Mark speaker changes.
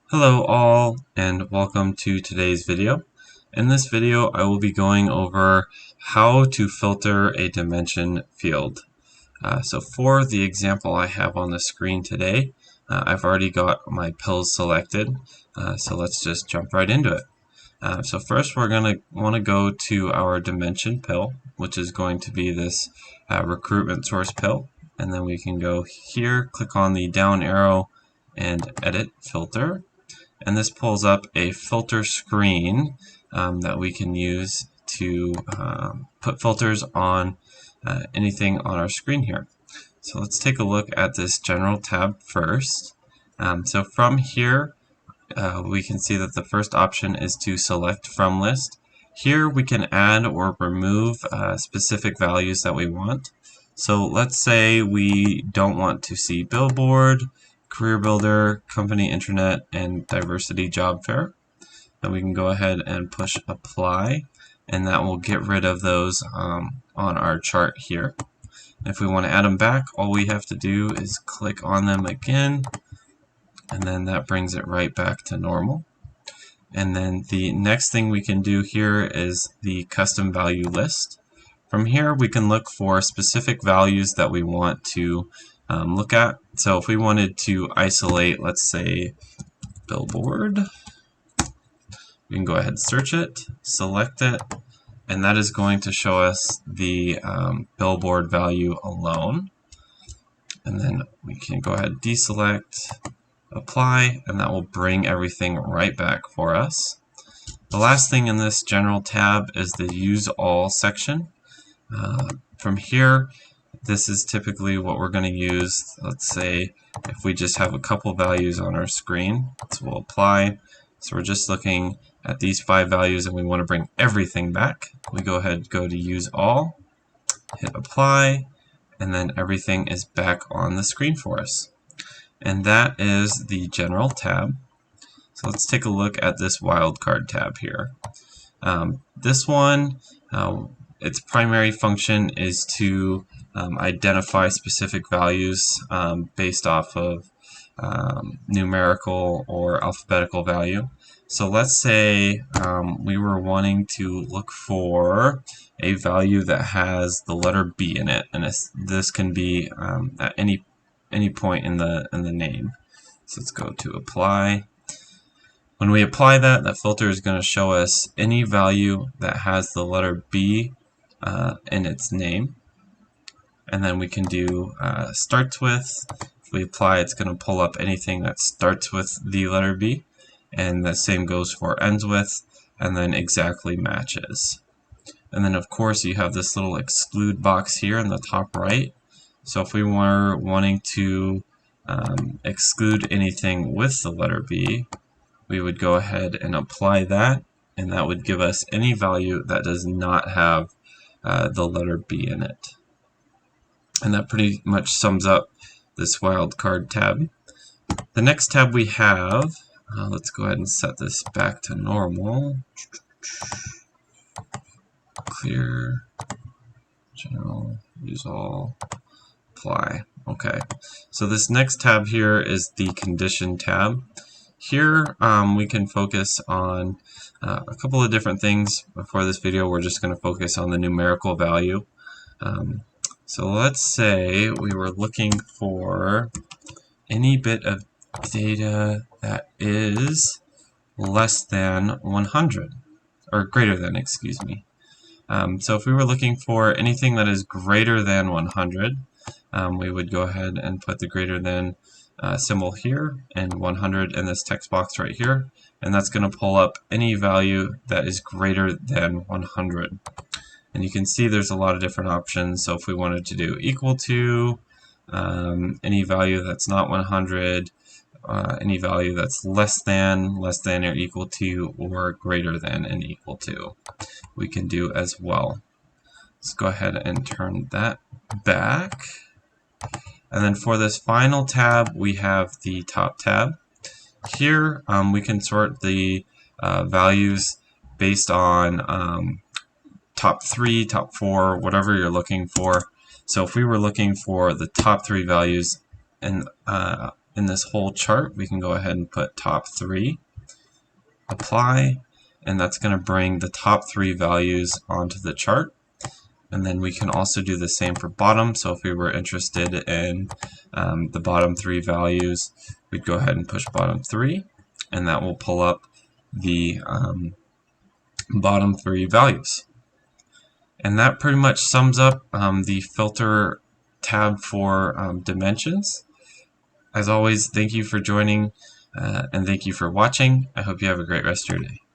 Speaker 1: Hello all and welcome to today's video. In this video I will be going over how to filter a dimension field. So for the example I have on the screen today, I've already got my pills selected, so let's just jump right into it. So first we're going to want to go to our dimension pill, which is going to be this recruitment source pill, and then we can go here, click on the down arrow and edit filter. And this pulls up a filter screen that we can use to put filters on anything on our screen here. So let's take a look at this general tab first. So from here we can see that the first option is to select from list. Here we can add or remove specific values that we want. So let's say we don't want to see billboard, career builder, company internet, and diversity job fair. Then we can go ahead and push apply, and that will get rid of those on our chart here. If we want to add them back, all we have to do is click on them again, and then that brings it right back to normal. And then the next thing we can do here is the custom value list. From here we can look for specific values that we want to look at. So if we wanted to isolate, let's say, billboard, we can go ahead and search it, select it, and that is going to show us the billboard value alone. And then we can go ahead and deselect, apply, and that will bring everything right back for us. The last thing in this general tab is the use all section. From here, this is typically what we're going to use. Let's say if we just have a couple values on our screen, so we'll apply. So we're just looking at these 5 values and we want to bring everything back. We go ahead, go to use all, hit apply, and then everything is back on the screen for us. And that is the general tab. So let's take a look at this wildcard tab here. This one, its primary function is to identify specific values based off of numerical or alphabetical value. So let's say we were wanting to look for a value that has the letter B in it, and this can be at any point in the name. So let's go to apply. When we apply that, that filter is going to show us any value that has the letter B in its name. And then we can do starts with. If we apply, it's going to pull up anything that starts with the letter B, and the same goes for ends with, and then exactly matches. And then of course you have this little exclude box here in the top right. So if we were wanting to exclude anything with the letter B, we would go ahead and apply that, and that would give us any value that does not have the letter B in it. And that pretty much sums up this wildcard tab. The next tab we have, let's go ahead and set this back to normal. Clear, general, use all, apply. Okay, so this next tab here is the condition tab. Here we can focus on a couple of different things. For this video we're just going to focus on the numerical value. So let's say we were looking for any bit of data that is less than 100, or greater than, excuse me. So if we were looking for anything that is greater than 100, we would go ahead and put the greater than symbol here and 100 in this text box right here, and that's going to pull up any value that is greater than 100. And you can see there's a lot of different options. So if we wanted to do equal to, any value that's not 100, any value that's less than or equal to, or greater than and equal to, we can do as well. Let's go ahead and turn that back. And then for this final tab, we have the top tab. Here we can sort the values based on top 3, top 4, whatever you're looking for. So if we were looking for the top 3 values in in this whole chart, we can go ahead and put top 3, apply, and that's going to bring the top 3 values onto the chart. And then we can also do the same for bottom. So if we were interested in the bottom 3 values, we'd go ahead and push bottom 3, and that will pull up the bottom 3 values. And that pretty much sums up the filter tab for dimensions. As always, thank you for joining and thank you for watching. I hope you have a great rest of your day.